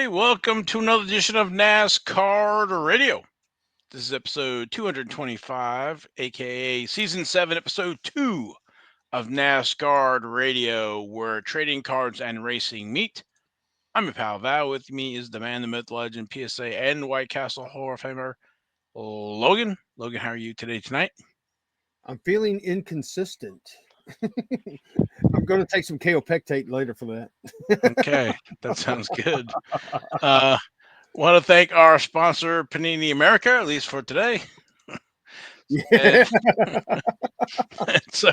everybody. Welcome to another edition of NasCard Radio. This is episode 225, aka Season 7, Episode 2 of NasCard Radio, where trading cards and racing meet. I'm your pal Val. With me is the man, the myth, legend, PSA, and White Castle Hall of Famer, Logan. Logan, how are you tonight? I'm feeling inconsistent. I'm going to take some kaopectate later for that. Okay, that sounds good. Want to thank our sponsor, Panini America, at least for today. Yeah. And so,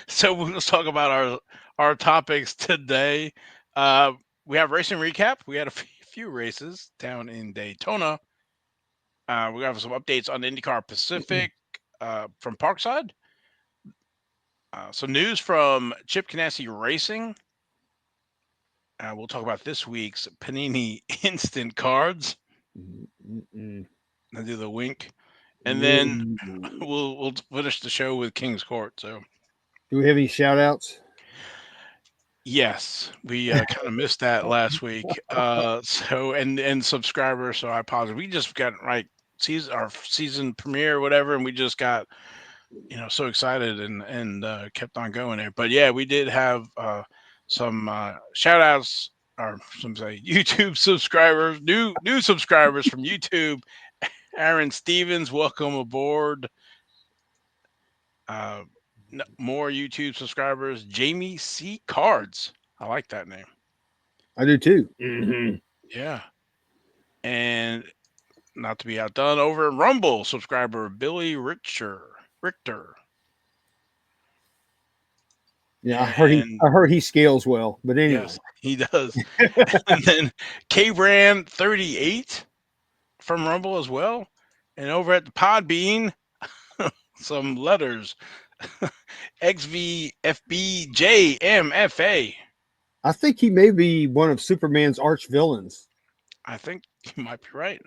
so let's talk about our topics today. Uh, we have racing recap. We had a few races down in Daytona. We have some updates on IndyCar Pacific from Parkside. Some news from Chip Ganassi Racing. We'll talk about this week's Panini Instant cards. I do the wink, and then we'll finish the show with King's Court. So, do we have any shout outs? yes, we kind of missed that last week. So and subscribers. So I apologize. We just got our season premiere, or whatever, and we just got so excited and kept on going there. But yeah, we did have some shout outs or some say YouTube subscribers, new subscribers from YouTube. Aaron Stevens, welcome aboard. More YouTube subscribers. Jamie C. Cards. I like that name. I do too. Yeah. And not to be outdone, over Rumble subscriber Billy Richter. Yeah, I heard he scales well, but anyway. Yes, he does. And then K Brand 38 from Rumble as well. And over at the Podbean, some letters. XVFBJMFA. I think he may be one of Superman's arch villains. I think you might be right.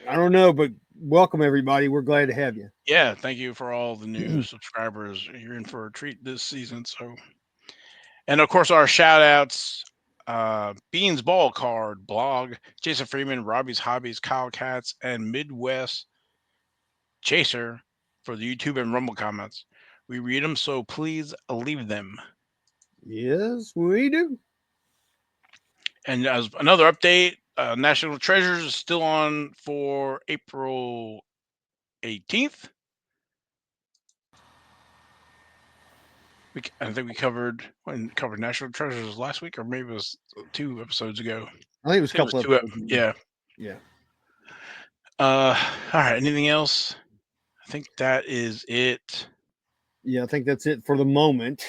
I don't know, but welcome everybody. We're glad to have you. Yeah, thank you for all the new subscribers. You're in for a treat this season. So, and of course, our shout outs Beans Ball Card blog, Jason Freeman, Robbie's Hobbies, Kyle Katz, and Midwest Chaser for the YouTube and Rumble comments. We read them, so please leave them. Yes, we do. And as another update, National Treasures is still on for April 18th. I think we covered National Treasures last week, or maybe it was 2 episodes ago. I think it was a couple of episodes. Yeah. All right. Anything else? I think that is it. Yeah, I think that's it for the moment.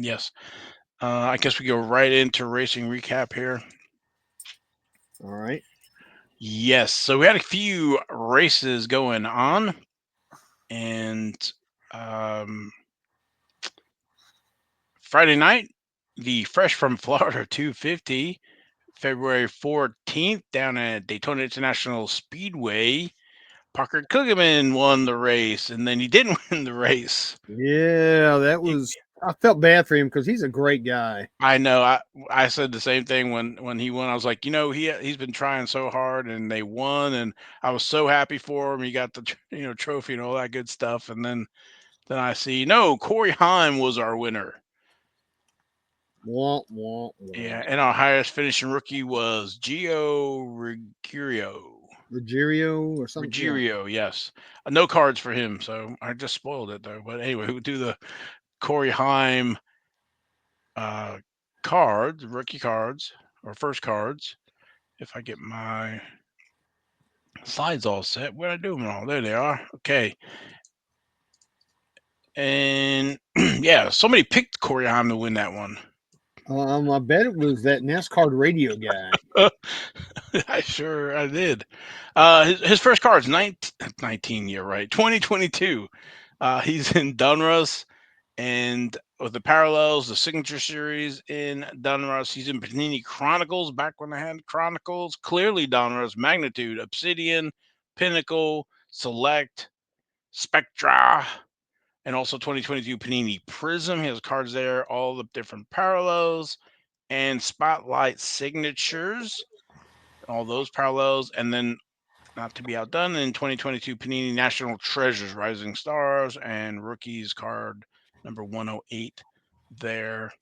Yes. I guess we go right into racing recap here. All right. Yes. So we had a few races going on, and Friday night, the Fresh from Florida 250, February 14th, down at Daytona International Speedway. Parker Kligerman won the race, and then he didn't win the race. Yeah, that was. I felt bad for him because he's a great guy. I know. I said the same thing when he won. I was like, he's been trying so hard, and they won, and I was so happy for him. He got the trophy and all that good stuff, and then I see Corey Heim was our winner. Wah, wah, wah. Yeah, and our highest finishing rookie was Gio Ruggiero or something. Ruggiero, yes. No cards for him, so I just spoiled it though. But anyway, we'll do the Corey Heim cards, rookie cards, or first cards. If I get my slides all set, where I do them all? There they are. Okay. And yeah, somebody picked Corey Heim to win that one. I bet it was that NasCardRadio guy. I did. His first card is 19 year, right? 2022. He's in Donruss, and with the parallels, the Signature Series in Donruss. He's in Panini Chronicles, back when they had Chronicles. Clearly Donruss, Magnitude, Obsidian, Pinnacle, Select, Spectra, and also 2022 Panini Prism. He has cards there, all the different parallels. and spotlight signatures, all those parallels, and then not to be outdone in 2022 Panini National Treasures, Rising Stars, and Rookies card number 108 there.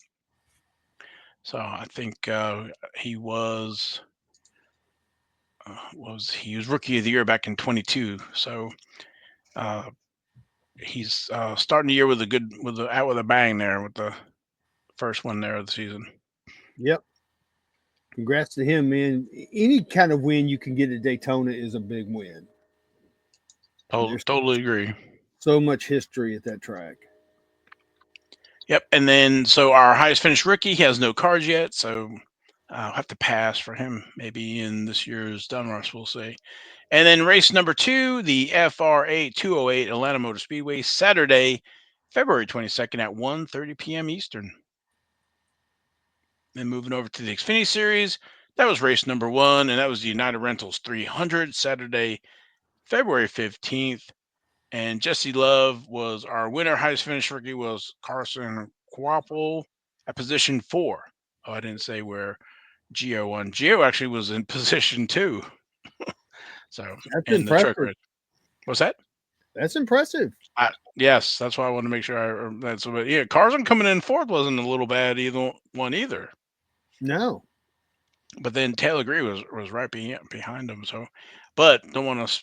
So I think he was Rookie of the Year back in 22. So uh, he's starting the year with a bang there with the first one there of the season. Yep. Congrats to him, man. Any kind of win you can get at Daytona is a big win. And there's Totally agree. so much history at that track. Yep. And then so our highest finished rookie, he has no cards yet, so I'll have to pass for him maybe in this year's Dunrush, we'll see. And then race number 2, the FRA 208 Atlanta Motor Speedway, Saturday, February 22nd at 1:30 p.m. Eastern. Then moving over to the Xfinity Series, that was race number 1, and that was the United Rentals 300, Saturday, February 15th. And Jesse Love was our winner. Highest finished rookie was Carson Kvapil at position 4. Oh, I didn't say where Gio won. Gio actually was in position 2. So That's in the truck impressive. race. What's that? That's impressive. Yes, that's why I wanted to make sure that's what. Yeah, Carson coming in fourth wasn't a little bad either. No. But then Taylor Gree was right behind him. So, but don't want to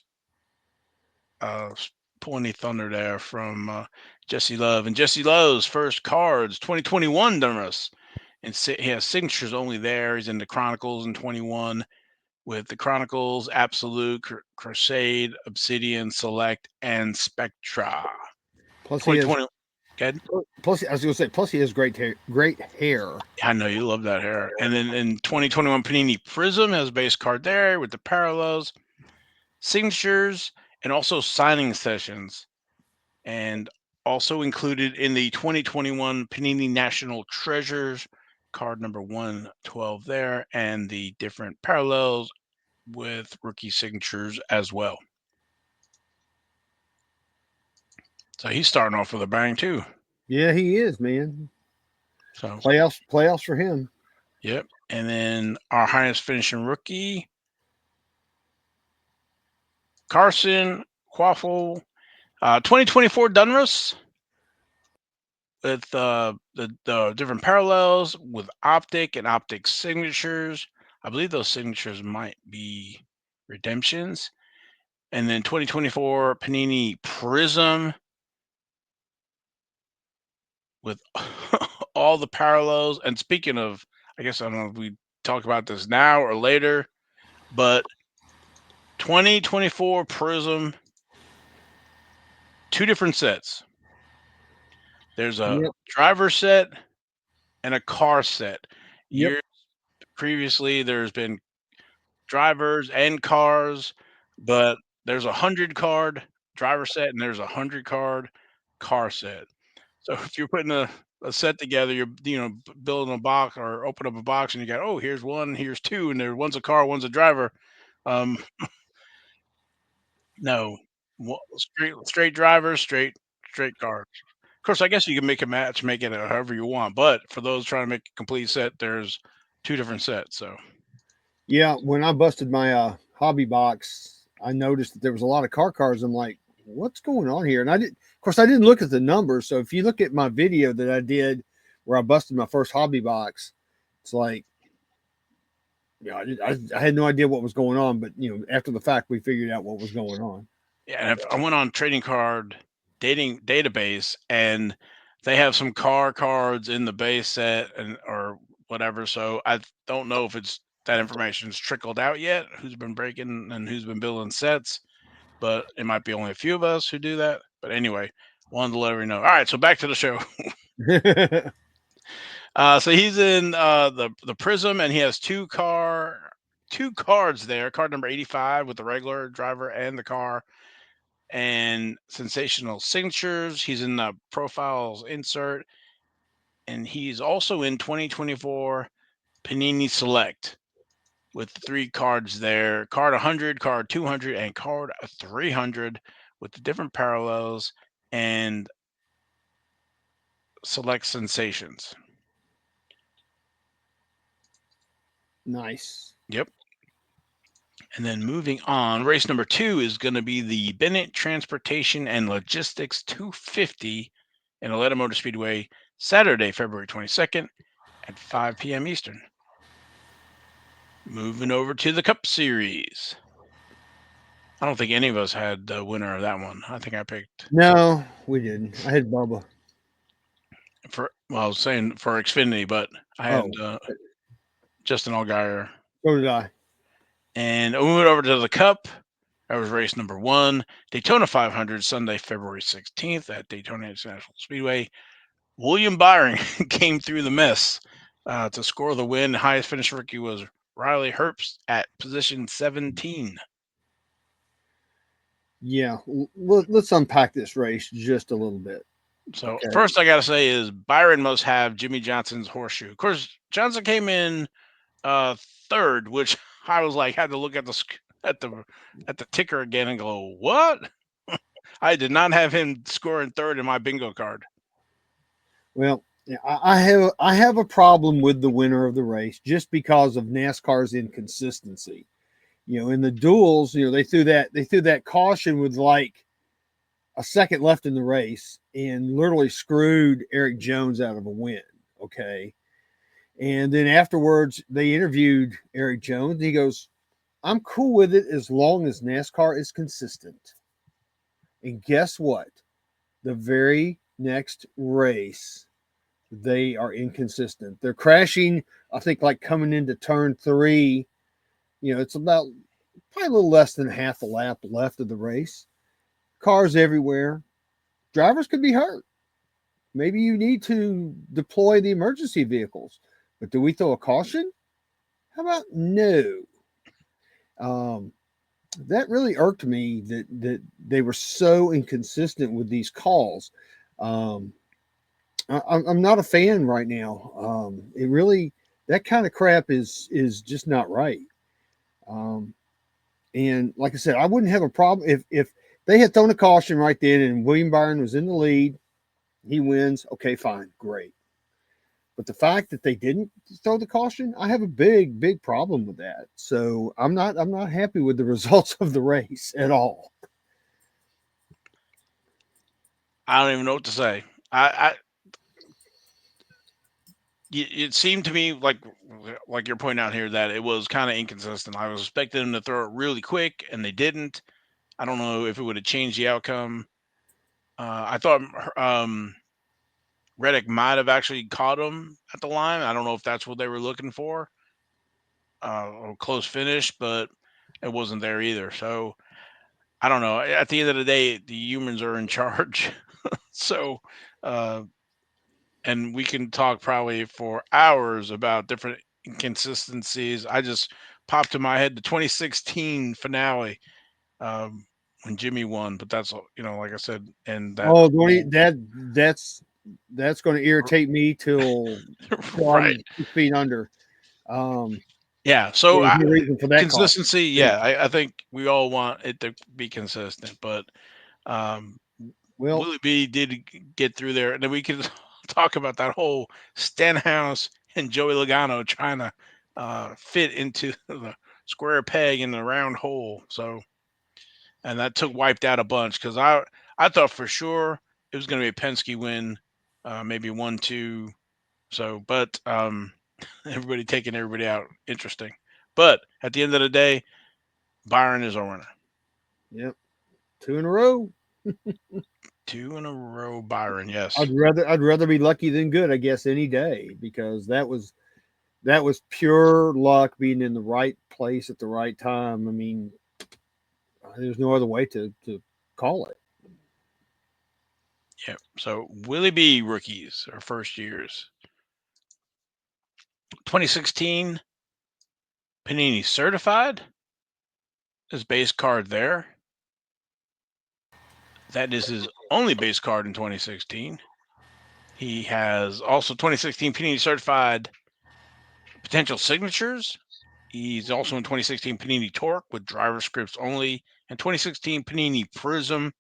uh, pull any thunder there from Jesse Love. And Jesse Love's first cards 2021 Dunruss, and he has signatures only there. He's in the Chronicles in 21 with the Chronicles, Absolute, Crusade, Obsidian, Select, and Spectra. Plus he has 2020. Good. plus I was gonna say plus he has great hair I know you love that hair. And then in 2021, Panini Prism has a base card there with the parallels, signatures, and also signing sessions. And also included in the 2021 Panini National Treasures card number 112 there, and the different parallels with rookie signatures as well. So he's starting off with a bang too. Yeah, he is, man. So Playoffs for him. yep. And then our highest finishing rookie, Carson Kvapil, 2024 Dunruss with the different parallels with optic and optic signatures. I believe those signatures might be redemptions. And then 2024 Panini Prism with all the parallels. And speaking of, I guess I don't know if we talk about this now or later, but 2024 Prism, 2 different sets. There's a Yep. driver set and a car set. Yep. Years previously, there's been drivers and cars, but there's 100 card driver set and there's 100 card car set. So if you're putting a set together, you're building a box or open up a box and you got, oh, here's one, here's two, and there one's a car, one's a driver. Um, no, straight drivers, straight cars. Of course, I guess you can make a match, make it however you want. But for those trying to make a complete set, there's 2 different sets. So Yeah, when I busted my hobby box, I noticed that there was a lot of car cars. I'm like, what's going on here? And of course, I didn't look at the numbers. So if you look at my video that I did where I busted my first hobby box, it's like, I had no idea what was going on. But after the fact, we figured out what was going on. yeah, and if I went on trading card dating database and they have some car cards in the base set and or whatever. So I don't know if it's that information's trickled out yet, who's been breaking and who's been building sets, but it might be only a few of us who do that. But anyway, wanted to let everyone know. All right, so back to the show. So he's in the Prism, and he has two cards there. Card number 85 with the regular driver and the car, and sensational signatures. He's in the profiles insert, and he's also in 2024 Panini Select with the 3 cards there: card 100, card 200, and card 300 with the different parallels and select sensations. Nice. Yep. And then moving on, race number 2 is going to be the Bennett Transportation and Logistics 250 in Atlanta Motor Speedway, Saturday, February 22nd at 5 p.m. Eastern. Moving over to the Cup Series. I don't think any of us had the winner of that one. I think I picked No, we didn't. I had Bubba. I was saying for Xfinity, but I had Oh, Justin Allgaier. so did I. And moving over to the Cup, that was race number 1, Daytona 500, Sunday, February 16th at Daytona International Speedway. William Byron came through the mess to score the win. Highest finished rookie was Riley Herbst at position 17. Yeah, let's unpack this race just a little bit. So Okay. first, I gotta say is Byron must have Jimmy Johnson's horseshoe. Of course, Johnson came in uh, third, which I was like had to look at the ticker again and go, what? I did not have him scoring third in my bingo card. Well, yeah, I have a problem with the winner of the race just because of NASCAR's inconsistency. In the duels, they threw that caution with like a second left in the race and literally screwed Eric Jones out of a win. Okay. And then afterwards, they interviewed Eric Jones. And he goes, I'm cool with it as long as NASCAR is consistent. And guess what? The very next race, they are inconsistent. They're crashing, I think, like coming into turn 3. It's about probably a little less than half a lap left of the race. Cars everywhere. Drivers could be hurt. Maybe you need to deploy the emergency vehicles. But do we throw a caution? How about no? Um, that really irked me that they were so inconsistent with these calls. Um, I'm not a fan right now. It really that kind of crap is just not right. Um, and like I said, I wouldn't have a problem if they had thrown a caution right then and William Byron was in the lead. He wins. Okay, fine, great. But the fact that they didn't throw the caution, I have a big problem with that. So I'm not happy with the results of the race at all. I don't even know what to say. I it seemed to me like you're pointing out here that it was kind of inconsistent. I was expecting them to throw it really quick, and they didn't. I don't know if it would have changed the outcome. I thought Reddick might have actually caught him at the line. I don't know if that's what they were looking for, or close finish, but it wasn't there either. So I don't know. At the end of the day, the humans are in charge. So, uh, and we can talk probably for hours about different inconsistencies. I just popped in my head the 2016 finale, um, when Jimmy won, but that's like I said, and that Oh, whole that's going to irritate me till right, I'm 6 feet under. Um, yeah. So there's no reason for that call. consistency, Yeah. yeah, I think we all want it to be consistent, but um, Well, Willie B did get through there, and then we could talk about that whole Stenhouse and Joey Logano trying to fit into the square peg in the round hole. So, and that took wiped out a bunch because I thought for sure it was going to be a Penske win, maybe 1-2. So, but everybody taking everybody out, interesting. But at the end of the day, Byron is our winner. yep, 2 in a row. 2 in a row, Byron. I'd Yes. rather I'd rather be lucky than good, I guess, any day because that was pure luck being in the right place at the right time. I mean, there's no other way to call it. Yep. So Willie B rookies, our first years. 2016 Panini certified. His base card there. That is his only base card in 2016. He has also 2016 Panini certified potential signatures. He's also in 2016 Panini Torque with driver scripts only, and 2016 Panini Prism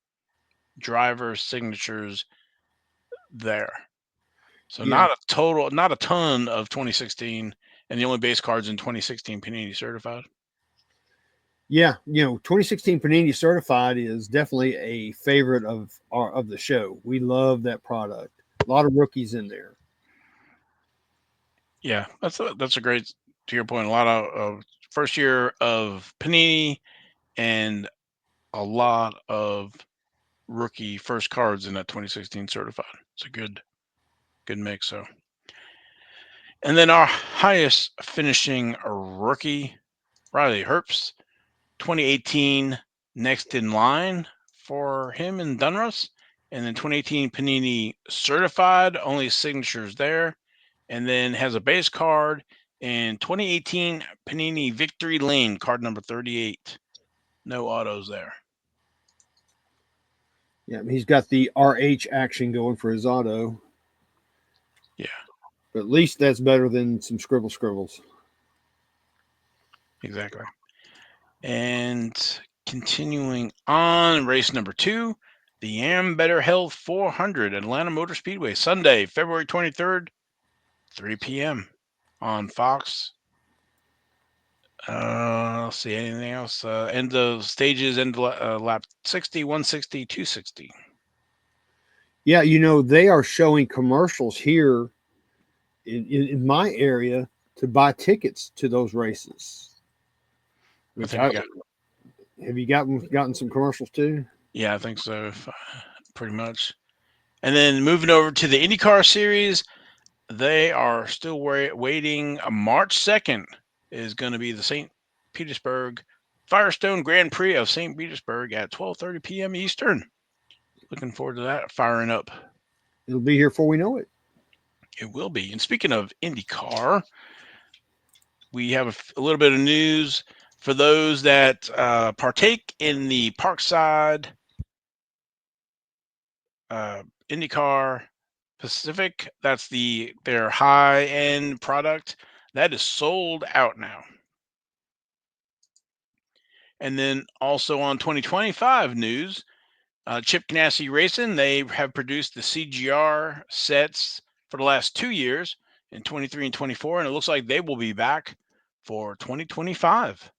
driver signatures there. So Yeah, not a ton of 2016. and the only base cards in 2016 Panini certified. Yeah, 2016 Panini Certified is definitely a favorite of the show. We love that product. A lot of rookies in there. Yeah, that's a great, to your point. A lot of first year of Panini and a lot of rookie first cards in that 2016 certified. It's a good mix. So, and then our highest finishing rookie, Riley Herbst, 2018 next in line for him and Dunruss, and then 2018 Panini certified, only signatures there, and then has a base card in 2018 Panini Victory Lane, card number 38. No autos there. Yeah, he's got the RH action going for his auto, Yeah, but at least that's better than some scribbles. exactly. And continuing on, race number 2, the Am Better Health 400 Atlanta Motor Speedway, Sunday, February 23rd, 3 p.m. on Fox. Let's see, anything else? End of stages, end of lap 60, 160, 260. Yeah, they are showing commercials here in my area to buy tickets to those races. I Which think we got, have you gotten some commercials too? yeah, I think so, pretty much. And then moving over to the IndyCar Series, they are still waiting. March 2nd is going to be the St. Petersburg Firestone Grand Prix of St. Petersburg at 12:30 p.m. Eastern. Looking forward to that firing up. It'll be here before we know it. It will be. And speaking of IndyCar, we have a little bit of news for those that partake in the Parkside uh, IndyCar Pacific. That's their high end product that is sold out now. And then also on 2025 news, Chip Ganassi Racing, they have produced the CGR sets for the last 2 years in 23 and 24, and it looks like they will be back for 2025.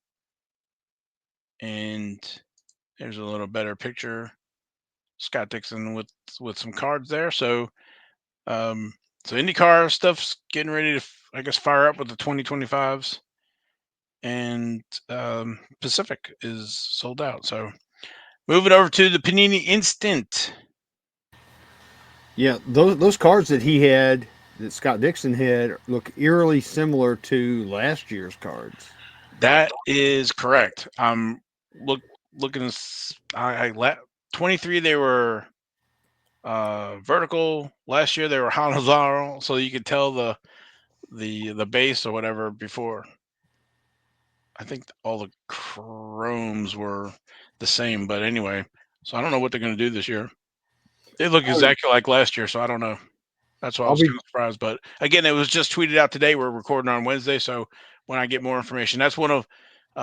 And there's a little better picture. Scott Dixon with some cards there. Um, so IndyCar stuff's getting ready to, I guess, fire up with the 2025s, and Pacific is sold out. So moving over to the Panini Instant. Yeah, those cards that he had, that Scott Dixon had, look eerily similar to last year's cards. That is correct. Look looking. I 23. They were vertical. Last year they were horizontal, so you could tell the base or whatever before. I think all the chromes were the same, but anyway. So I don't know what they're going to do this year. They look exactly like last year, so I don't know. That's why I I'll was be kind of surprised. But again, it was just tweeted out today. We're recording on Wednesday, so when I get more information, that's one of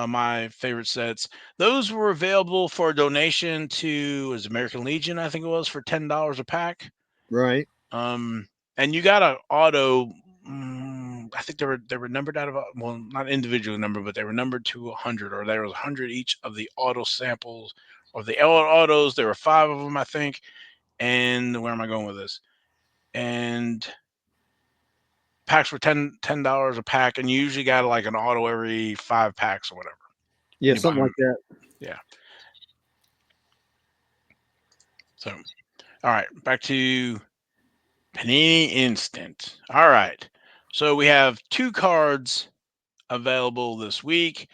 my favorite sets. Those were available for a donation to American Legion, I think it was, for $10 a pack. right. Um, and you got an auto. I think they were numbered out of, well, not individually numbered, but they were numbered to 100, or there was 100 each of the auto samples of the autos. There were 5 of them, I think. And where am I going with this? And packs were $10 a pack, and you usually got like an auto every 5 packs or whatever. Yeah, You buy something them, like that. yeah. So, all right, back to Panini Instant. All right, so we have 2 cards available this week.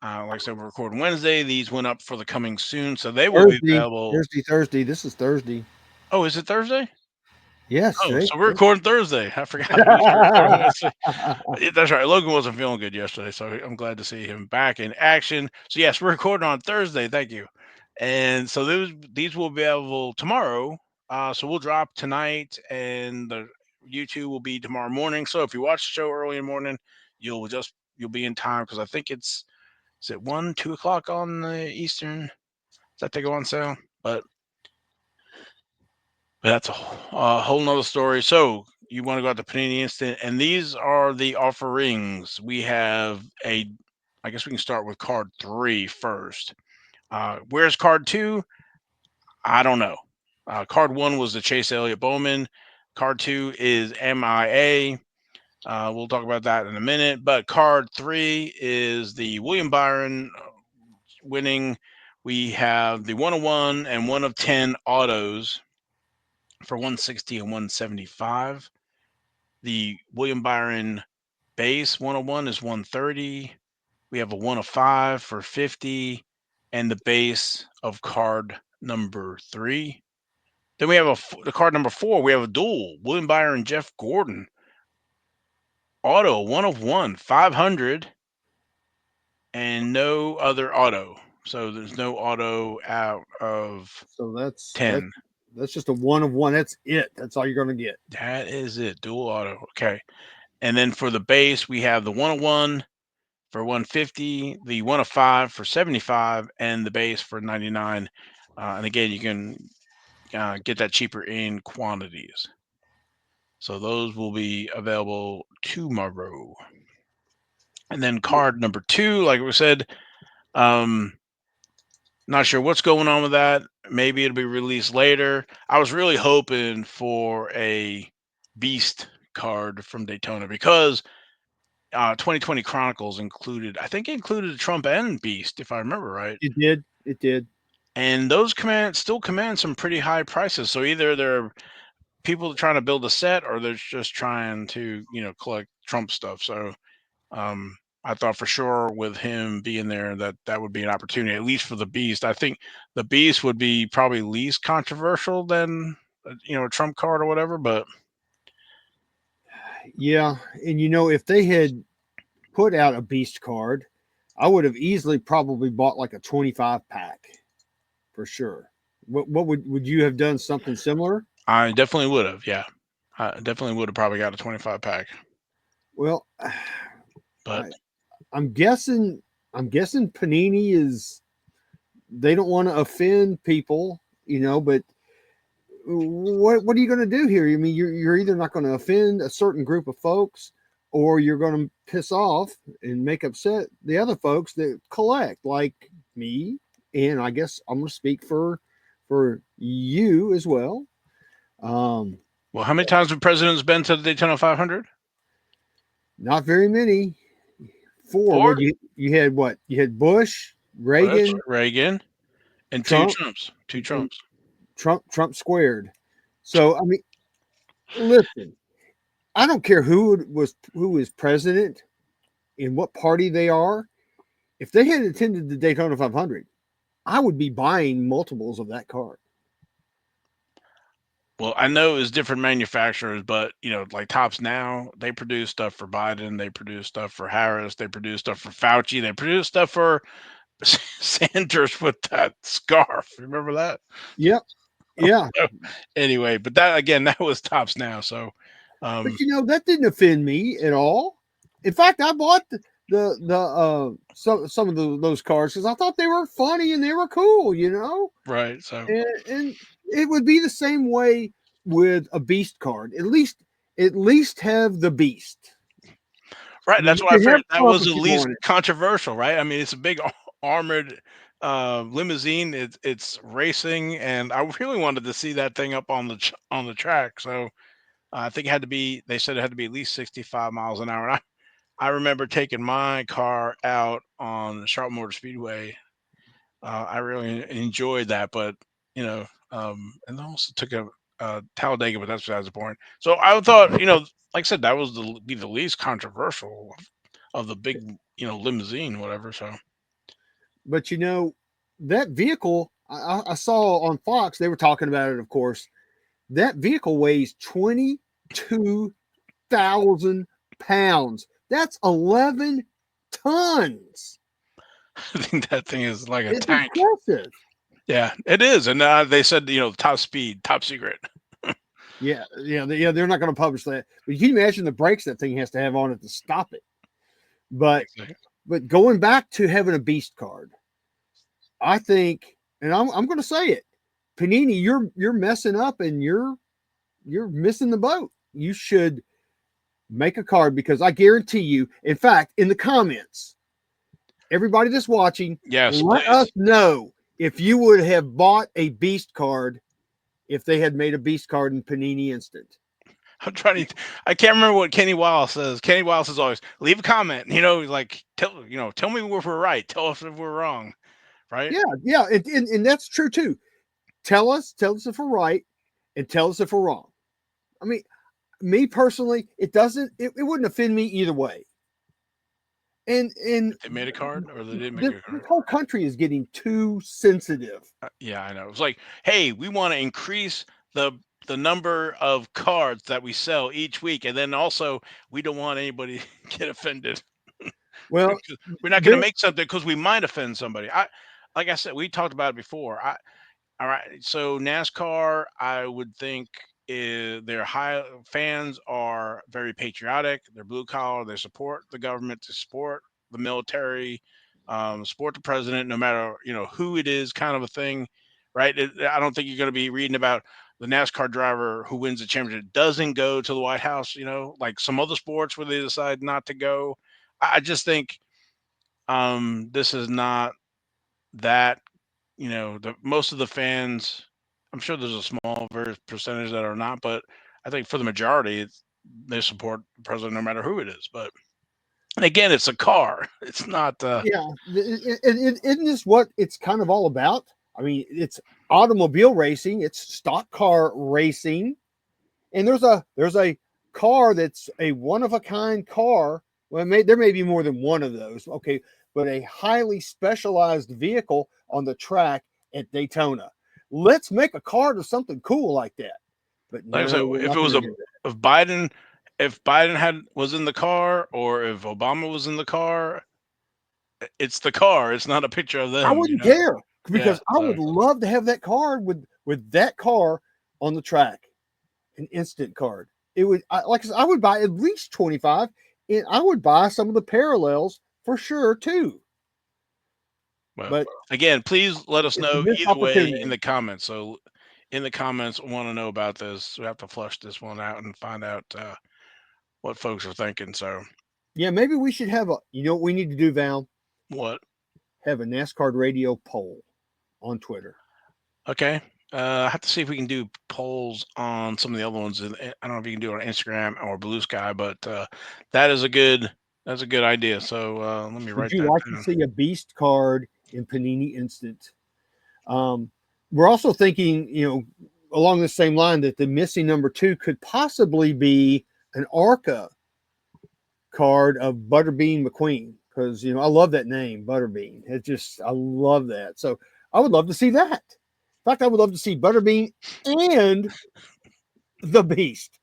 Like I said, we're recording Wednesday. These went up for the coming soon, so they will be Thursday, available. Thursday. This is Thursday. Oh, is it Thursday? Yes, Oh, today. so we're recording Thursday. I forgot. We usually record on Wednesday. That's right. Logan wasn't feeling good yesterday, so I'm glad to see him back in action. So yes, we're recording on Thursday. Thank you. And so these will be available tomorrow. So we'll drop tonight, and the YouTube will be tomorrow morning. So if you watch the show early in the morning, you'll be in time, because I think is it 1, 2 o'clock on the Eastern that they go on sale. But that's a whole nother story. So you want to go out to Panini Instant, and these are the offerings. We have I guess we can start with card 3 first. Where's card 2? I don't know. Card 1 was the Chase Elliott Bowman. Card 2 is MIA. We'll talk about that in a minute. But card 3 is the William Byron winning. We have the 101 and 1 of 10 autos for 160 and 175. The William Byron base 101 is 130. We have a 1 of 5 for 50, and the base of card number 3. Then we have the card number 4. We have a dual William Byron Jeff Gordon auto 1 of 1 500, and no other auto. So there's no auto out of So that's 10. that's just a 1 of 1. That's it. That's all you're going to get. That is it. Dual auto. Okay. And then for the base, we have the 101 for 150, the 1 of 5 for 75, and the base for 99. And again, you can get that cheaper in quantities. So those will be available tomorrow. And then card number 2, like we said, not sure what's going on with that. Maybe it'll be released later. I was really hoping for a Beast card from Daytona because 2020 Chronicles included, I think it included Trump and Beast, if I remember right. It did. It did. And those still command some pretty high prices. So either they're people trying to build a set or they're just trying to, collect Trump stuff. So I thought for sure with him being there that would be an opportunity, at least for the Beast. I think the Beast would be probably least controversial than a Trump card or whatever. But Yeah, and if they had put out a Beast card, I would have easily probably bought like a 25 pack for sure. What would you have done something similar? I definitely would have. Yeah, I definitely would have probably got a 25 pack. Well, But I'm guessing Panini is they don't want to offend people, but what are you going to do here? I mean, you're either not going to offend a certain group of folks, or you're going to piss off and make upset the other folks that collect, like me, and I guess I'm going to speak for you as well. well, how many times have presidents been to the Daytona 500? Not very many. 4. 4? What you had? What you had? Bush, Reagan, Reagan, and Trump, two and Trumps. Trump squared. So I mean, listen, I don't care who is president and what party they are. If they had attended the Daytona 500, I would be buying multiples of that card. Well, I know it's different manufacturers, but like Tops Now, they produce stuff for Biden, they produce stuff for Harris, they produce stuff for Fauci, they produce stuff for Sanders with that scarf. Remember that? Yep. Yeah. Anyway, but that was Tops Now. So, But that didn't offend me at all. In fact, I bought some of those cars because I thought they were funny and they were cool, right. So, and it would be the same way with a Beast card. At least have the Beast. right. That's You why I can have figured that Trump was if the you least want it. controversial, right? I mean, it's a big armored limousine. It's racing, and I really wanted to see that thing up on the track. So I think it had to be. They said it had to be at least 65 miles an hour. And I remember taking my car out on the Charlotte Motor Speedway. I really enjoyed that, but and I also took a Talladega, but that's besides the point. So I thought, like I said, that was be the least controversial of the big, limousine, whatever. So But that vehicle I saw on Fox, they were talking about it, of course. That vehicle weighs 22,000 pounds. That's 11 tons. I think that thing is like a It's tank. impressive. Yeah, it is. And they said, top speed, top secret. Yeah, they're not going to publish that. But you can imagine the brakes that thing has to have on it to stop it. But going back to having a Beast card, I think, and I'm going to say it, Panini, you're messing up and you're missing the boat. you should make a card, because I guarantee you, in fact, in the comments, everybody that's watching, Yes, let us please. know if you would have bought a Beast card if they had made a Beast card in Panini Instant. I'm trying to. I can't remember what Kenny Wallace says. Kenny Wallace is always leave a comment. Like tell me if we're right. Tell us if we're wrong. Right? Yeah, yeah, and that's true too. Tell us if we're right, and tell us if we're wrong. I mean, me personally, it wouldn't offend me either way. And They made a card, or they didn't make this, a this card. whole country is getting too sensitive. Yeah, I know. It's like, hey, we want to increase the the number of cards that we sell each week, and then also we don't want anybody to get offended. Well, We're not going to there, make something because we might offend somebody. Like I said, we talked about it before. All right. So NASCAR, I would think their high fans are very patriotic. They're blue collar. They support the government. To support the military, support the president, no matter who it is, kind of a thing, right? I don't think you're going to be reading about the NASCAR driver who wins the championship doesn't go to the White House. Like some other sports where they decide not to go. I just think this is not that the most of the fans, I'm sure there's a small very percentage that are not, but I think for the majority, they support the president no matter who it is. But and again, it's a car. It's not. yeah, isn't this what it's kind of all about? I mean, it's automobile racing, it's stock car racing, and there's a car that's a one of a kind car. Well, there may be more than one of those. Okay, but a highly specialized vehicle on the track at Daytona. Let's make a card of something cool like that. But Like I said, no, we're if not it was going to a do that. if Biden if Biden had was in the car, or if Obama was in the car, it's the car. It's not a picture of I them. wouldn't care, Yeah. because I So would love to have that card with that car on the track, an instant card. It would like I said, I would buy at least 25, and I would buy some of the parallels for sure too. well, But again, please let us it's a know missed either way in opportunity. the comments. So in the comments, want to know about this. We have to flush this one out and find out what folks are thinking. So Yeah, maybe we should have a. You know what we need to do, Val? what? Have a NASCAR radio poll on Twitter. Okay. I have to see if we can do polls on some of the other ones. And I don't know if you can do it on Instagram or Blue Sky, but that is a good that's a good idea. So let me Would write you that like to down. see a Beast card in Panini Instant? Um, we're also thinking, along the same line, that the missing number two could possibly be an ARCA card of Butterbean McQueen, because I love that name, Butterbean. I love that. So I would love to see that. In fact, I would love to see Butterbean and the Beast.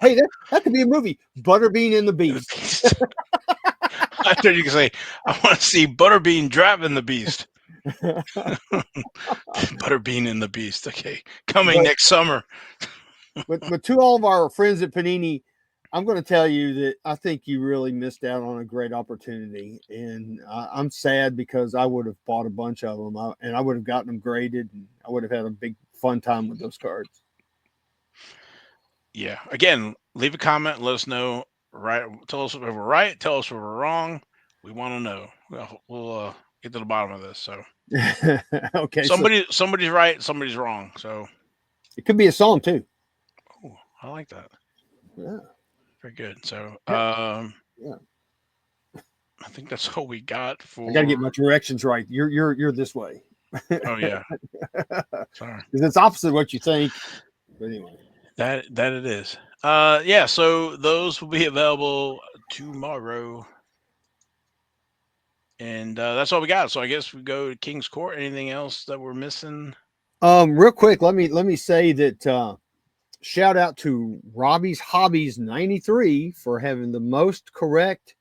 Hey, that could be a movie, Butterbean and the The Beast. beast. I thought you could say, I want to see Butterbean driving the beast. Butterbean and the beast. Okay. Coming but next summer. but to all of our friends at Panini, I'm going to tell you that I think you really missed out on a great opportunity, and I'm sad because I would have bought a bunch of them, and I would have gotten them graded, and I would have had a big fun time with those cards. Yeah. Again, leave a comment. Let us know. Right. Tell us if we're right. Tell us if we're wrong. We want to know. We'll get to the bottom of this. So Okay, so somebody's right. Somebody's wrong. So it could be a song too. oh, I like that. Yeah, Very good. So yeah, yeah. I think that's all we got I got to for. get my directions right. You're this way Oh because yeah. Sorry. it's opposite of what you think. But anyway, That it is. Yeah. So those will be available tomorrow, and that's all we got. So I guess we go to King's Court. Anything else that we're missing? real quick, let me say that shout out to Robbie's Hobbies 93 for having the most correct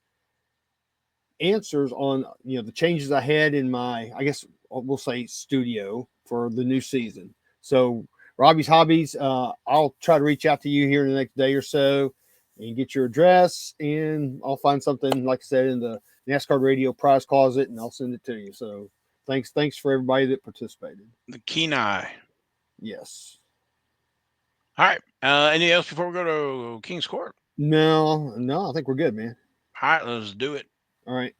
answers on the changes I had in my, I guess we'll say, studio for the new season. So Robbie's Hobbies, I'll try to reach out to you here in the next day or so and get your address, and I'll find something, like I said, in the NASCAR radio prize closet, and I'll send it to you. So thanks for everybody that participated. The Kenai. Yes. All right. Anything else before we go to King's Court? No, I think we're good, man. All right, let's do it. All right.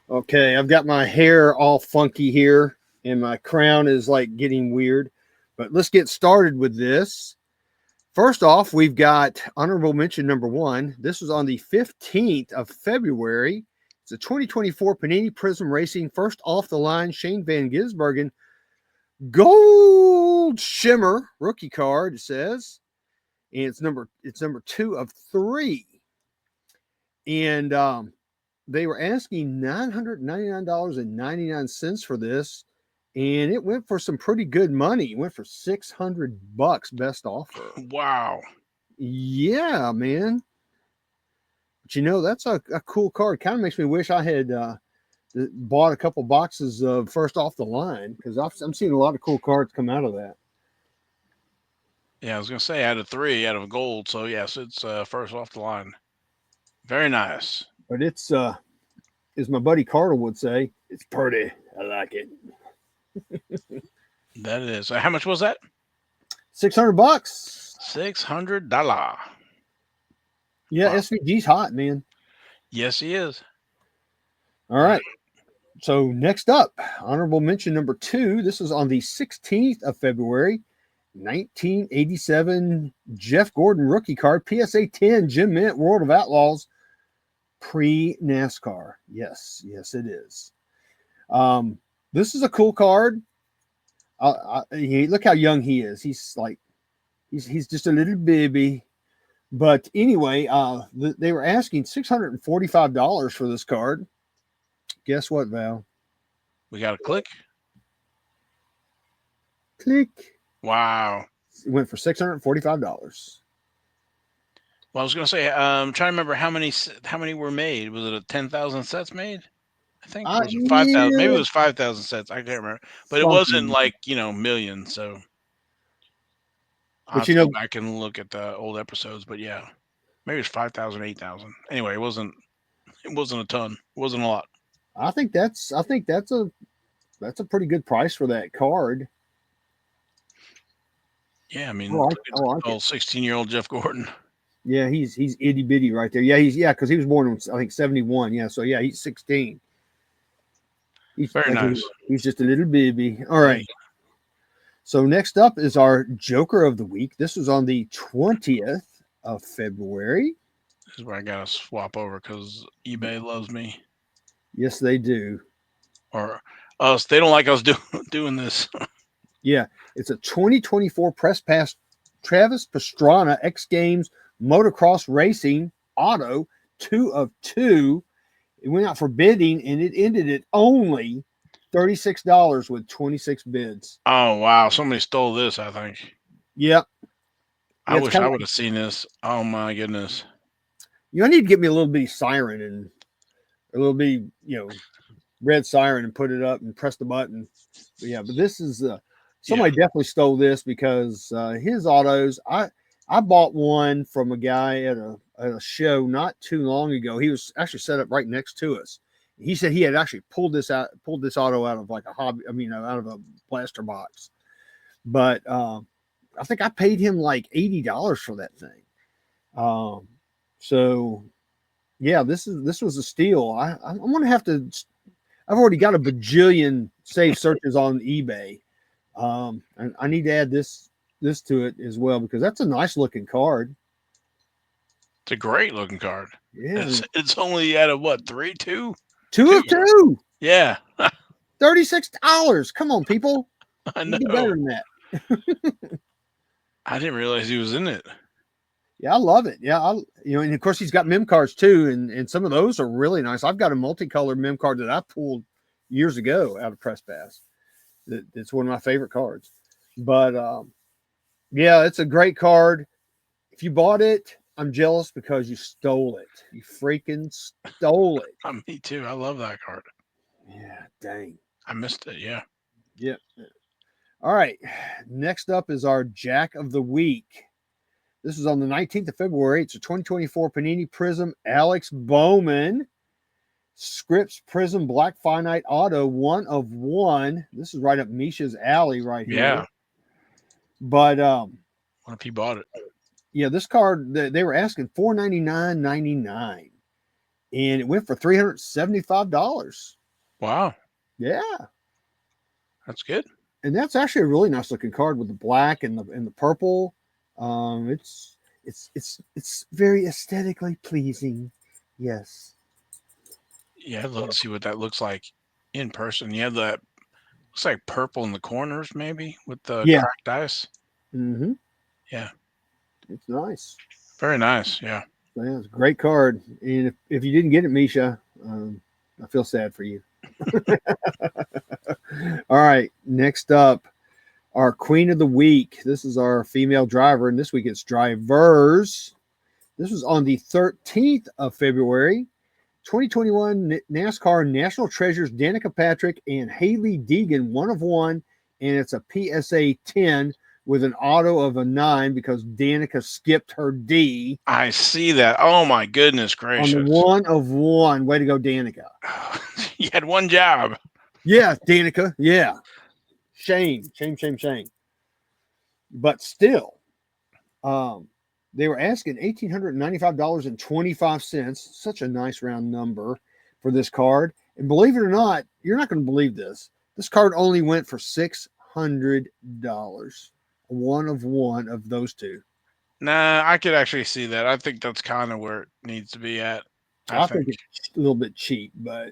Okay, I've got my hair all funky here, and my crown is like getting weird. But let's get started with this. First off, we've got honorable mention number one. This was on the 15th of February. It's a 2024 Panini Prism Racing first off the line Shane Van Gisbergen Gold Shimmer rookie card. It says, and it's number 2 of 3, and they were asking $999.99 for this, and it went for some pretty good money. It went for $600 best offer. Wow. Yeah, man. But that's a cool card. Kind of makes me wish I had bought a couple boxes of first off the line, because I'm seeing a lot of cool cards come out of that. Yeah, I was gonna say out of 3, out of gold. So yes, it's first off the line. Very nice. But it's as my buddy Carter would say, it's pretty. I like it. That is. How much was that? $600. $600. Yeah, Wow. SVG's hot, man. Yes, he is. All right. So next up, honorable mention number 2. This is on the 16th of February, 1987 Jeff Gordon rookie card, PSA 10 Jim Mint World of Outlaws, pre-NASCAR. Yes, it is. This is a cool card. Look how young he is. He's just a little baby. But anyway, they were asking $645 for this card. Guess what, Val? We got a click. Click. Wow. It went for $645. Well, I was gonna say, trying to remember how many were made. Was it 10,000 sets made? I think or was it 5,000? Maybe it Yeah, was 5,000 sets. I can't remember, but it wasn't something. like millions. So I'll But have to go back and look at the old episodes. But yeah, maybe it was 5,000, 8,000. Anyway, it wasn't a ton. It wasn't a lot. I think that's a pretty good price for that card. Yeah, I mean, I look like at it. old 16-year-old Jeff Gordon. Yeah, he's itty bitty right there. Yeah, because he was born in I think 71. Yeah, so yeah, he's 16. Very nice. He's just a little baby. All right. Yeah. So next up is our Joker of the week. This was on the 20th of February. This is where I gotta swap over because eBay loves me, Yes, they do. or us. They don't like us doing this. Yeah, it's a 2024 Press Pass Travis Pastrana X Games Motocross Racing Auto 2 of 2. It went out for bidding, and it ended at only $36 with 26 bids. Oh wow, somebody stole this. I think. Yep. I wish I would have seen this. Oh my goodness. I need to get me a little bitty siren and a little bitty, red siren and put it up and press the button. But this is somebody definitely stole this, because his autos. I bought one from a guy at a show not too long ago. He was actually set up right next to us. He said he had actually pulled this auto out of like a hobby. I mean, out of a blaster box. But I think I paid him like $80 for that thing. So yeah, this was a steal. I'm gonna have to. I've already got a bajillion safe searches on eBay. And I need to add this to it as well, because that's a nice looking card. It's a great looking card. Yeah, it's only out of what, 3, 2? 2 of 2. Yeah. $36. Come on, people. I You do know. better than that. I didn't realize he was in it. Yeah, I love it. Yeah, and of course he's got mem cards too, and some of those are really nice. I've got a multicolored mem card that I pulled years ago out of Press Pass. It's one of my favorite cards. But yeah, it's a great card. If you bought it, I'm jealous because you stole it. You freaking stole it. Me too. I love that card. Yeah, dang. I missed it. Yeah. Yep. All right. Next up is our Jack of the Week. This is on the 19th of February. It's a 2024 Panini Prism Alex Bowman Scripps Prism Black Finite Auto, 1 of 1. This is right up Misha's alley right here. Yeah. But What if he bought it? yeah, this card they were asking $499.99, and it went for $375. Wow. Yeah, That's good. and that's actually a really nice looking card with the black and the purple. It's very aesthetically pleasing. Yes. Yeah, I'd love to see what that looks like in person. Yeah, that looks like purple in the corners, maybe with the Yeah. cracked ice. Mm-hmm. Yeah, It's nice. very nice. Yeah. Yeah, it's a great card. And if you didn't get it, Misha, I feel sad for you. All right. Next up, our Queen of the Week. This is our female driver, and this week it's drivers. This was on the 13th of February, 2021 NASCAR National Treasures Danica Patrick and Haley Deegan, 1 of 1, and it's a PSA 10 with an auto of a 9 because Danica skipped her D I see that. Oh my goodness on the gracious. 1 of 1. Way to go, Danica. You had one job. Yeah, Danica. Yeah. Shame. But still, um, they were asking $1,895.25. Such a nice round number for this card. And believe it or not, you're not going to believe this. This card only went for $600. 1 of 1 of those two. Nah, I could actually see that. I think that's kind of where it needs to be at. I I think think it's a little bit cheap, but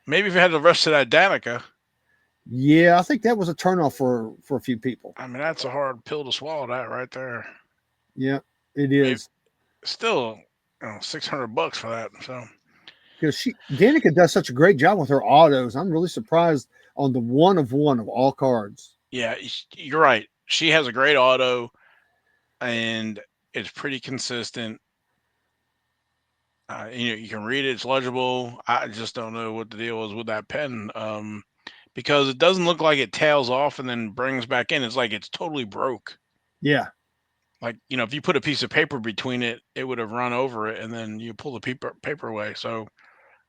maybe if you had the rest of that Danica, yeah, I think that was a turnoff for a few people. I mean that's a hard pill to swallow. That right there. Yeah, it Maybe is. still, $600 for that. So Because Danica does such a great job with her autos. I'm really surprised on the 1 of 1 of all cards. yeah, you're right. She has a great auto, and it's pretty consistent. You can read it; it's legible. I just don't know what the deal is with that pen, because it doesn't look like it tails off and then brings back in. It's like it's totally broke. Yeah, Like if you put a piece of paper between it, it would have run over it, and then you pull the paper away. So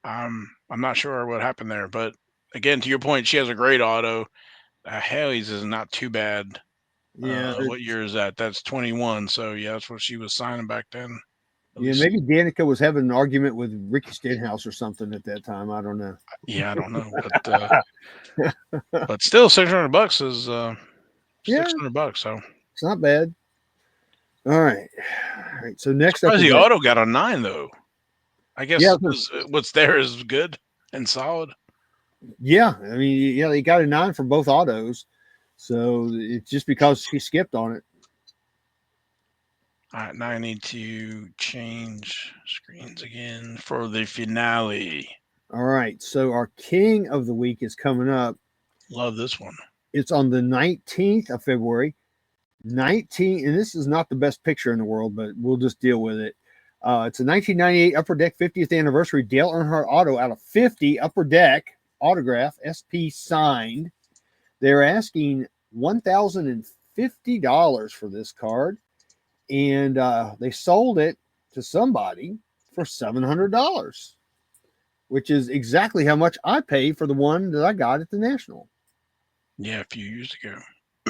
I'm not sure what happened there, but again, to your point, she has a great auto. Haley's is not too bad. yeah, What year is that? That's 21. So yeah, that's what she was signing back then. At yeah. least, Maybe Danica was having an argument with Ricky Stenhouse or something at that time. I don't know. yeah, I don't know, but still, $600 is Yeah, $600. So it's not bad. All right, all right. So next up surprised is the our auto got a 9 though. I yeah, guess 'cause what's there is good and solid. yeah. I mean, yeah, they got a 9 for both autos, so it's just because she skipped on it. All right, now I need to change screens again for the finale. All right, so our King of the Week is coming up. Love this one. It's on the 19th of February. 19, and this is not the best picture in the world, but we'll just deal with it. It's a 1998 Upper Deck 50th Anniversary Dale Earnhardt Auto out of 50 Upper Deck autograph, SP signed. They're asking $1,050 for this card, and they sold it to somebody for $700, which is exactly how much I paid for the one that I got at the National. Yeah, a few years ago.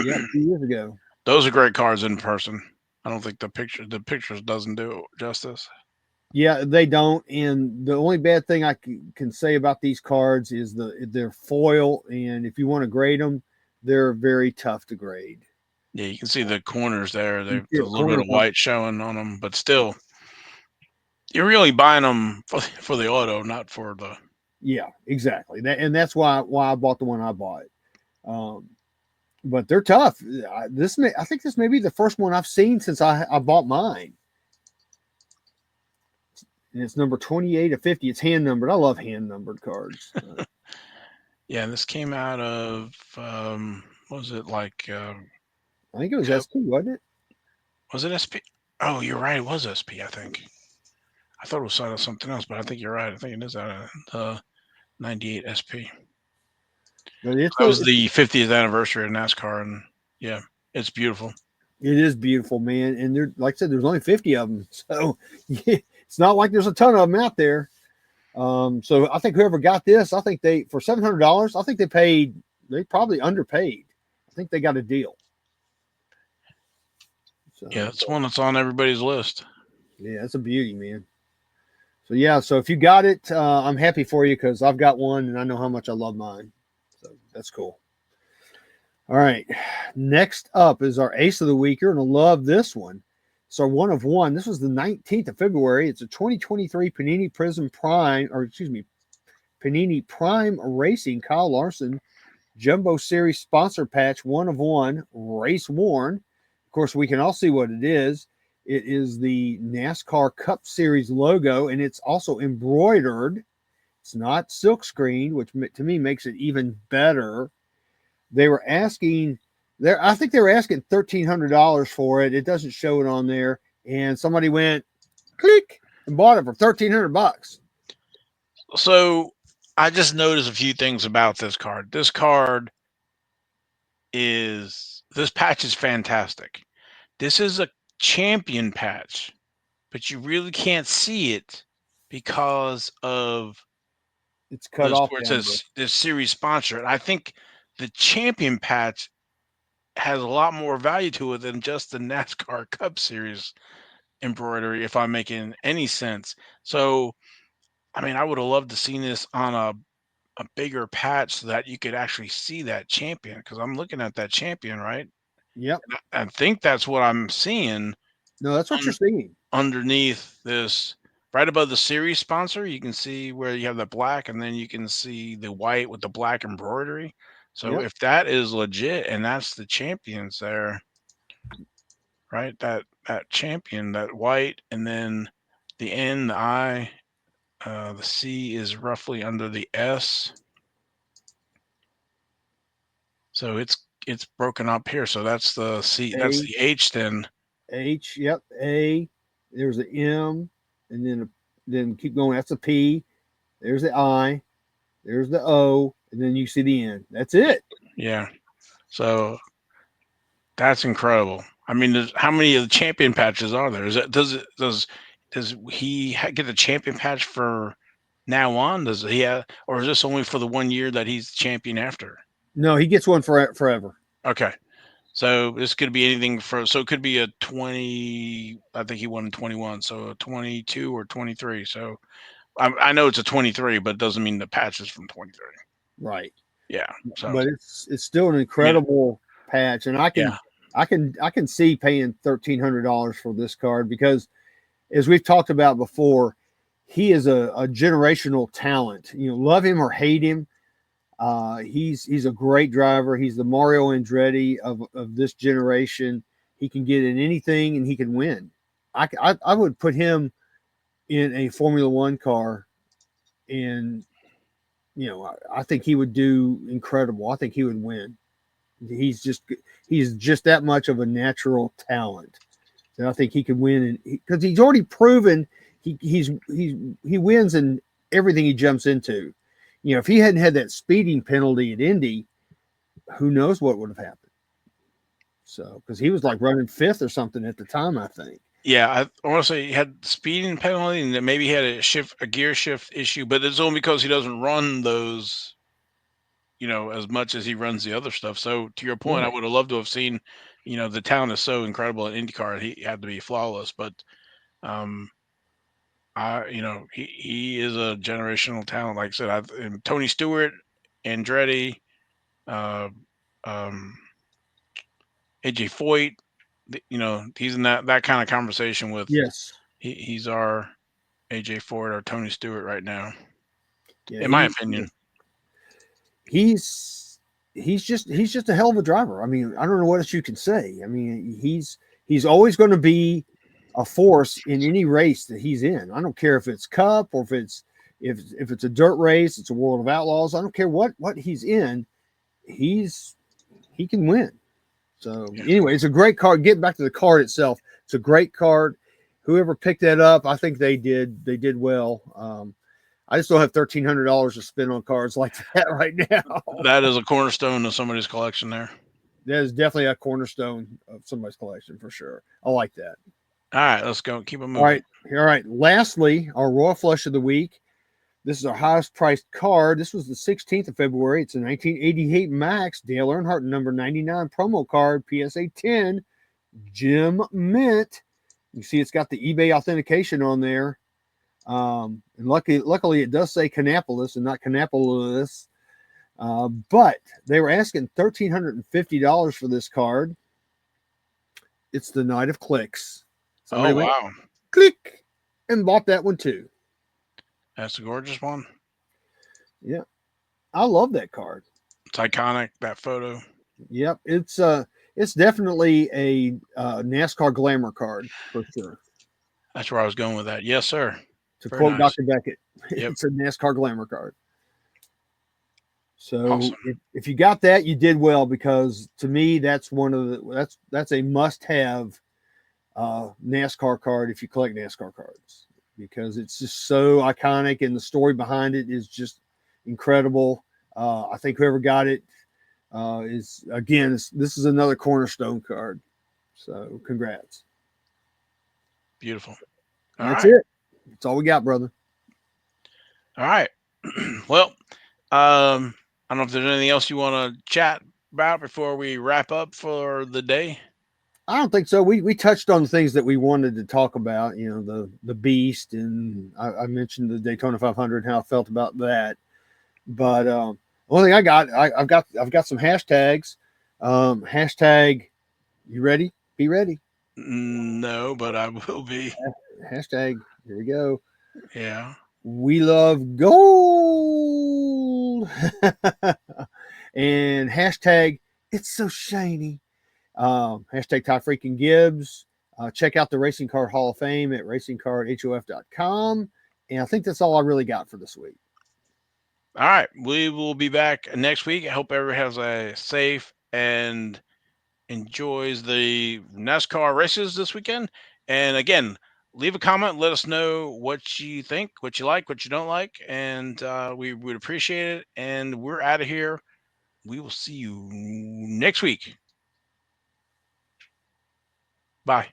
Yeah, a few years ago. Those are great cards in person. I don't think the pictures doesn't do it justice. Yeah, they don't. And the only bad thing I can say about these cards is they're foil, and if you want to grade them, they're very tough to grade. Yeah, you can see the corners there. You There's see a a little bit corner of mark. white showing on them, but still, you're really buying them for the auto, not for the. Yeah, exactly. That's why I bought the one I bought. Um, but they're tough. I think this may be the first one I've seen since I bought mine. And it's number 28 of 50. It's hand numbered. I love hand numbered cards. Yeah, this came out of what was it like? I think it was S2, wasn't it? Was it SP? Oh, you're right. It was SP. I think. I thought it was something else, but I think you're right. I think it is out of the 98 SP. But That was the 50th anniversary of NASCAR, and yeah, it's beautiful. it is beautiful, man. And there, like I said, there's only 50 of them, so yeah, it's not like there's a ton of them out there. So I think whoever got this, I think they for $700, I think they probably underpaid. I think they got a deal. Yeah, So it's one that's on everybody's list. yeah, that's a beauty, man. So yeah, so if you got it, I'm happy for you because I've got one and I know how much I love mine. So that's cool. All right, next up is our Ace of the Week. You're gonna love this one. It's our one of one. This was the 19th of February. It's a 2023 Panini Prism Prime, or excuse me, Panini Prime Racing Kyle Larson Jumbo Series sponsor patch, one of one, race worn. Of course, we can all see what it is. It is the NASCAR Cup Series logo, and it's also embroidered. It's not silk screened, which to me makes it even better. They were asking there. I think they were asking $1,300 for it. It doesn't show it on there, and somebody went click and bought it for $1,300. So I just noticed a few things about this card. This patch is fantastic. This is a champion patch, but you really can't see it because of It's cut this off where it down there. says this series sponsor. And I think the champion patch has a lot more value to it than just the NASCAR Cup Series embroidery, if I'm making any sense. So, I mean, I would have loved to seen this on a bigger patch so that you could actually see that champion because I'm looking at that champion, right? Yep. And I think that's what I'm seeing No, that's what you're un- seeing. underneath this, right above the series sponsor. You can see where you have the black, and then you can see the white with the black embroidery. So Yep. if that is legit and that's the champions there, right? That champion, that white, and then the N, the I, the C is roughly under the S. So it's broken up here. So that's the C, that's A the H then. H, yep, A. There's an M, and then keep going. That's a P. There's the I. There's the O, and then you see the N. That's it. Yeah. So that's incredible. I mean, how many of the champion patches are there? Is it does he get the champion patch for now on? Does he have, or is this only for the 1 year that he's champion after? No, he gets one for forever. Okay. So this could be anything for, so it could be a 20, I think he won in 21, so a 22 or 23. So I know it's a 23, but it doesn't mean the patch is from 23. Right. Yeah. So But it's still an I mean, incredible patch, and yeah, I can see paying $1,300 for this card because, as we've talked about before, he is a generational talent. You know, love him or hate him, he's a great driver. He's the Mario Andretti of this generation. He can get in anything and he can win. I would put him in a Formula One car, and I think he would do incredible. I think he would win. He's just he's just that much of a natural talent, and I think he could win. Because he's already proven he wins in everything he jumps into. You know, if he hadn't had that speeding penalty at Indy, who knows what would have happened. So, because he was like running fifth or something at the time, I think. yeah. I want to say he had speeding penalty, and then maybe he had a gear shift issue, but it's only because he doesn't run those, as much as he runs the other stuff. So to your point, I Right. would have loved to have seen, the talent is so incredible at IndyCar. He had to be flawless, but um, he is a generational talent. Like I said, and Tony Stewart, Andretti, uh, um, AJ Foyt, he's in that kind of conversation with. Yes. He's our AJ Foyt or Tony Stewart right now, Yeah. in my opinion. He's he's just a hell of a driver. I mean, I don't know what else you can say. I mean, he's always going to be a force in any race that he's in. I don't care if it's Cup or if it's a dirt race, it's a World of Outlaws. I don't care what he's in. He can win. So anyway, it's a great card. Getting back to the card itself, it's a great card. Whoever picked that up, I think they did well. I just don't have $1,300 to spend on cards like that right now. That is a cornerstone of somebody's collection there. That is definitely a cornerstone of somebody's collection for sure. I like that. All right, let's go. Keep it All moving. right. All right. Lastly, our Royal Flush of the Week. This is our highest priced card. This was the 16th of February. It's a 1988 Max Dale Earnhardt number 99 promo card, PSA 10, Gem Mint. You see, it's got the eBay authentication on there. And luckily, it does say Kannapolis and not Kannapolis. But they were asking $1,350 for this card. It's the Night of Clicks. Oh Somebody went wow, click and bought that one too. that's a gorgeous one. Yeah, I love that card. It's iconic, that photo. Yep, it's definitely a NASCAR glamour card for sure. That's where I was going with that. Yes, sir. To Very quote nice. Dr. Beckett, Yep. it's a NASCAR glamour card. So Awesome. if you got that, you did well because to me that's one of the that's a must have NASCAR card if you collect NASCAR cards because it's just so iconic and the story behind it is just incredible. I think whoever got it is again this is another cornerstone card. So congrats. Beautiful. All That's right. it. That's all we got, brother. All right. Well, I don't know if there's anything else you want to chat about before we wrap up for the day. I don't think so. We touched on the things that we wanted to talk about. You know, the beast, and I mentioned the Daytona 500, how I felt about that. But one thing I've got some hashtags. Hashtag, you ready? Be ready. No, but I will be. Hashtag, here we go. Yeah. We love gold. And hashtag, it's so shiny. Hashtag Ty Freaking Gibbs. Check out the Racing Card Hall of Fame at racingcardhof.com. And I think that's all I really got for this week. All right. We will be back next week. I hope everyone has a safe and enjoys the NASCAR races this weekend. And again, leave a comment. Let us know what you think, what you like, what you don't like. And we would appreciate it. And we're out of here. We will see you next week. Bye.